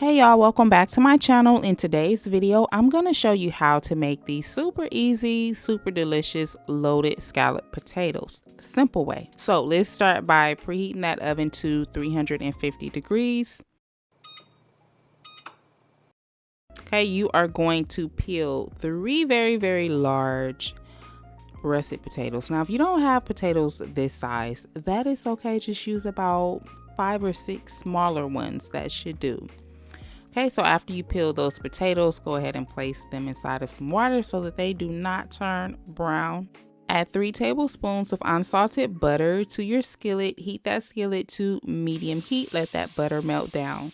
Hey y'all, welcome back to my channel. In today's video, I'm going to show you how to make these super easy, super delicious loaded scalloped potatoes the simple way. So let's start by preheating that oven to 350 degrees. Okay, you are going to peel three very large russet potatoes. Now, if you don't have potatoes this size, that is okay. Just use about 5 or 6 smaller ones. That should do. Okay, so after you peel those potatoes, go ahead and place them inside of some water so that they do not turn brown. Add 3 tablespoons of unsalted butter to your skillet. Heat that skillet to medium heat. Let that butter melt down.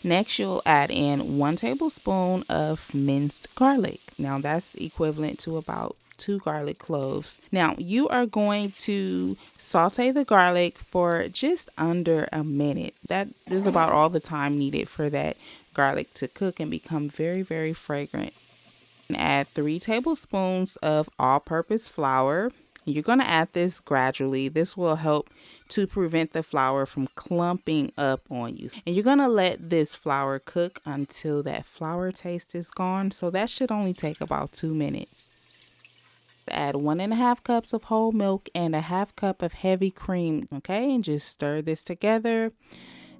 Next, you'll add in 1 tablespoon of minced garlic. Now, that's equivalent to about 2 garlic cloves. Now, you are going to saute the garlic for just under a minute. That is about all the time needed for that garlic to cook and become very fragrant. And add 3 tablespoons of all-purpose flour. You're going to add this gradually. This will help to prevent the flour from clumping up on you. And you're going to let this flour cook until that flour taste is gone. So that should only take about 2 minutes. Add 1½ cups of whole milk and a ½ cup of heavy cream. Okay, and just stir this together.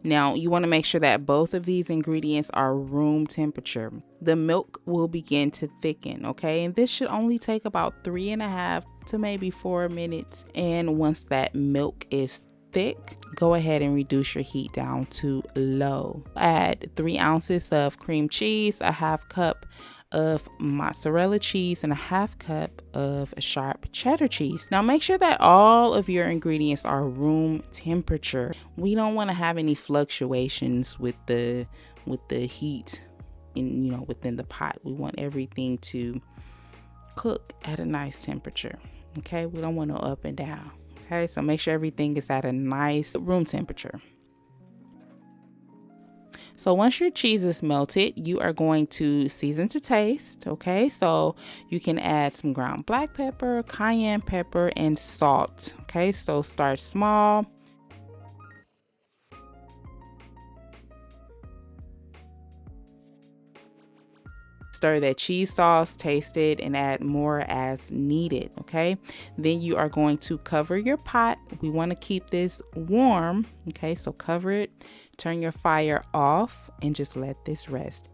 Now, you want to make sure that both of these ingredients are room temperature. The milk will begin to thicken, okay? And this should only take about 3½ to maybe 4 minutes. And once that milk is thick, go ahead and reduce your heat down to low. Add 3 ounces of cream cheese, a ½ cup of mozzarella cheese, and a ½ cup of sharp cheddar cheese. Now make sure that all of your ingredients are room temperature. We don't want to have any fluctuations with the heat within the pot. We want everything to cook at a nice temperature. Okay, we don't want no up and down. Okay, so make sure everything is at a nice room temperature. So once your cheese is melted, you are going to season to taste, okay? So you can add some ground black pepper, cayenne pepper, and salt, okay? So start small. Stir that cheese sauce, taste it, and add more as needed, okay? Then you are going to cover your pot. We want to keep this warm, okay? So cover it, turn your fire off, and just let this rest.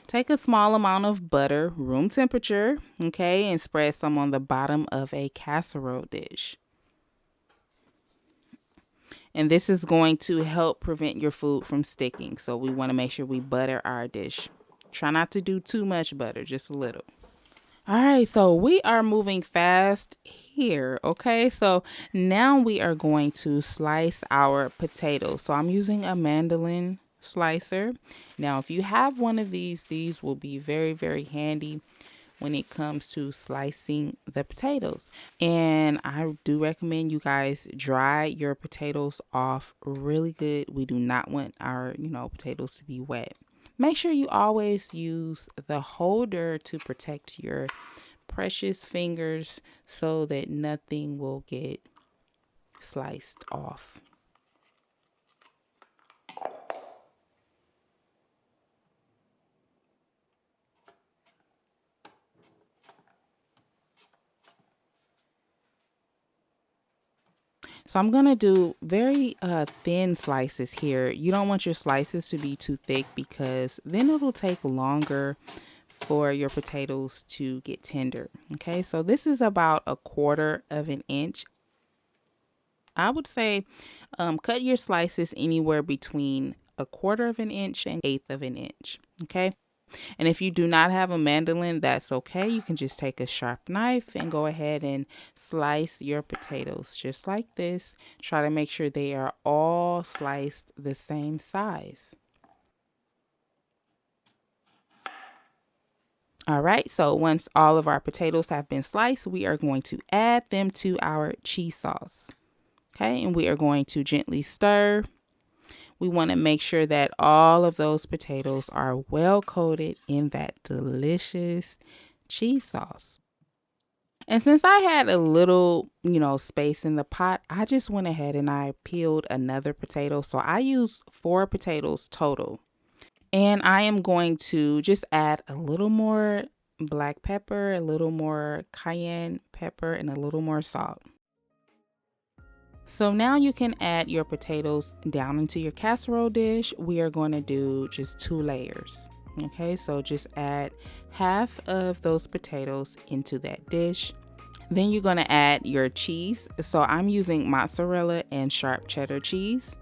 Take a small amount of butter, room temperature, okay, and spread some on the bottom of a casserole dish. And this is going to help prevent your food from sticking. So we want to make sure we butter our dish. Try not to do too much butter, just a little. All right, so we are moving fast here, okay? So now we are going to slice our potatoes. So I'm using a mandolin slicer. Now, if you have one of these will be very handy when it comes to slicing the potatoes. And I do recommend you guys dry your potatoes off really good. We do not want our, potatoes to be wet. Make sure you always use the holder to protect your precious fingers so that nothing will get sliced off. So I'm going to do very thin slices here. You don't want your slices to be too thick because then it'll take longer for your potatoes to get tender. Okay, so this is about 1/4 of an inch. I would say cut your slices anywhere between 1/4 of an inch and 1/8 of an inch. Okay. And if you do not have a mandolin, that's okay. You can just take a sharp knife and go ahead and slice your potatoes just like this. Try to make sure they are all sliced the same size. All right, so once all of our potatoes have been sliced, we are going to add them to our cheese sauce. Okay, and we are going to gently stir. We want to make sure that all of those potatoes are well coated in that delicious cheese sauce. And since I had a little, space in the pot, I just went ahead and I peeled another potato. So I used 4 potatoes total. And I am going to just add a little more black pepper, a little more cayenne pepper, and a little more salt. So now you can add your potatoes down into your casserole dish. We are going to do just 2 layers. Okay, so just add half of those potatoes into that dish. Then you're going to add your cheese. So I'm using mozzarella and sharp cheddar cheese.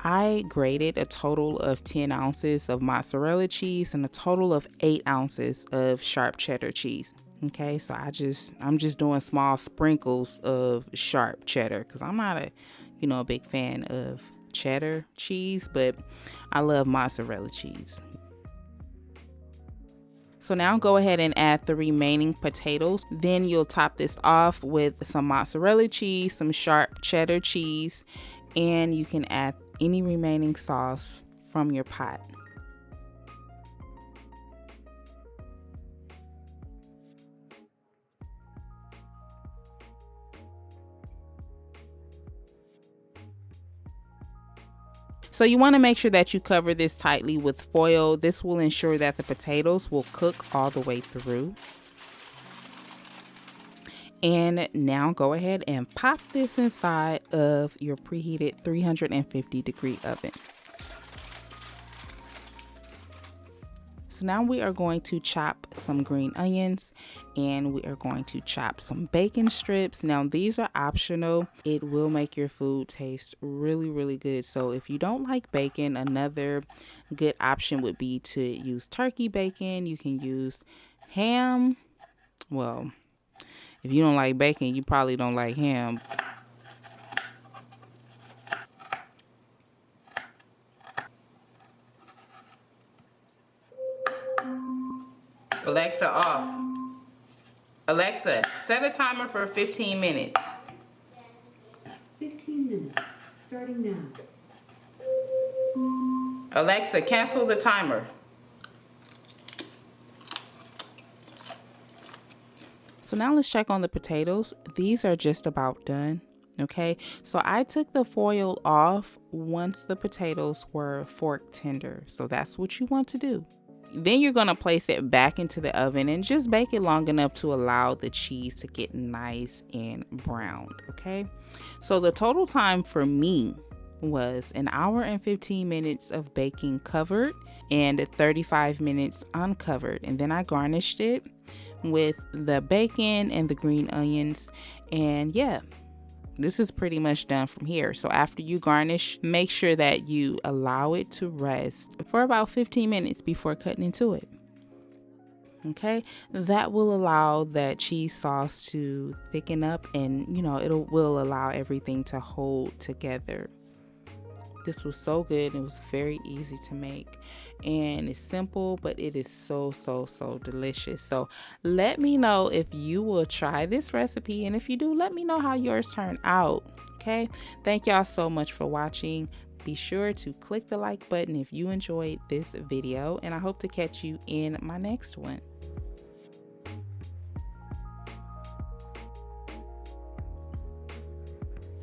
I grated a total of 10 ounces of mozzarella cheese and a total of 8 ounces of sharp cheddar cheese. Okay, so I'm just doing small sprinkles of sharp cheddar because I'm not a big fan of cheddar cheese, but I love mozzarella cheese. So now go ahead and add the remaining potatoes. Then you'll top this off with some mozzarella cheese, some sharp cheddar cheese, and you can add any remaining sauce from your pot. So you want to make sure that you cover this tightly with foil. This will ensure that the potatoes will cook all the way through. And now go ahead and pop this inside of your preheated 350-degree oven. So now we are going to chop some green onions and we are going to chop some bacon strips. Now these are optional. It will make your food taste really, really good. So if you don't like bacon, another good option would be to use turkey bacon. You can use ham. Well, if you don't like bacon, you probably don't like ham. Alexa off. Alexa, set a timer for 15 minutes. 15 minutes, starting now. Alexa, cancel the timer. So now let's check on the potatoes. These are just about done. Okay, so I took the foil off once the potatoes were fork tender. So that's what you want to do. Then you're going to place it back into the oven and just bake it long enough to allow the cheese to get nice and browned. Okay, so the total time for me was 1 hour and 15 minutes of baking covered and 35 minutes uncovered. And then I garnished it with the bacon and the green onions. And yeah, this is pretty much done from here. So after you garnish, make sure that you allow it to rest for about 15 minutes before cutting into it. Okay, that will allow that cheese sauce to thicken up and will allow everything to hold together. This was so good. It was very easy to make and it's simple, but it is so delicious. So let me know if you will try this recipe, and if you do, let me know how yours turned out. Okay, thank y'all so much for watching. Be sure to click the like button if you enjoyed this video, and I hope to catch you in my next one.